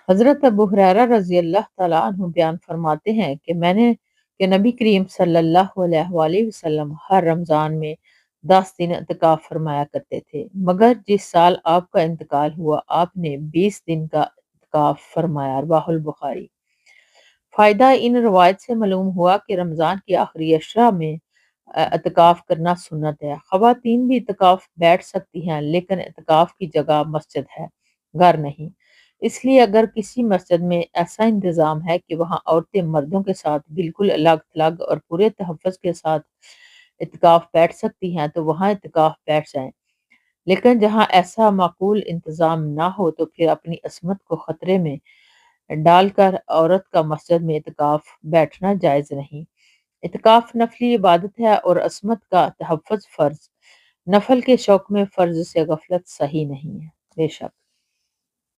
حضرت ابو ہریرہ رضی اللہ تعالیٰ عنہ بیان فرماتے ہیں کہ نبی کریم صلی اللہ علیہ وآلہ وسلم ہر رمضان میں 10 دن اعتکاف فرمایا کرتے تھے، مگر جس سال آپ کا انتقال ہوا آپ نے 20 دن کا اعتکاف فرمایا۔ رواہ البخاری۔ فائدہ ان روایت سے معلوم ہوا کہ رمضان کی آخری اشرا میں اعتکاف کرنا سنت ہے۔ خواتین بھی اعتکاف بیٹھ سکتی ہیں، لیکن اعتکاف کی جگہ مسجد ہے، گھر نہیں۔ اس لیے اگر کسی مسجد میں ایسا انتظام ہے کہ وہاں عورتیں مردوں کے ساتھ بالکل الگ تھلگ اور پورے تحفظ کے ساتھ اعتکاف بیٹھ سکتی ہیں تو وہاں اعتکاف بیٹھ جائیں، لیکن جہاں ایسا معقول انتظام نہ ہو تو پھر اپنی عصمت کو خطرے میں ڈال کر عورت کا مسجد میں اعتکاف بیٹھنا جائز نہیں۔ اعتکاف نفلی عبادت ہے اور عصمت کا تحفظ فرض۔ نفل کے شوق میں فرض سے غفلت صحیح نہیں ہے۔ بے شک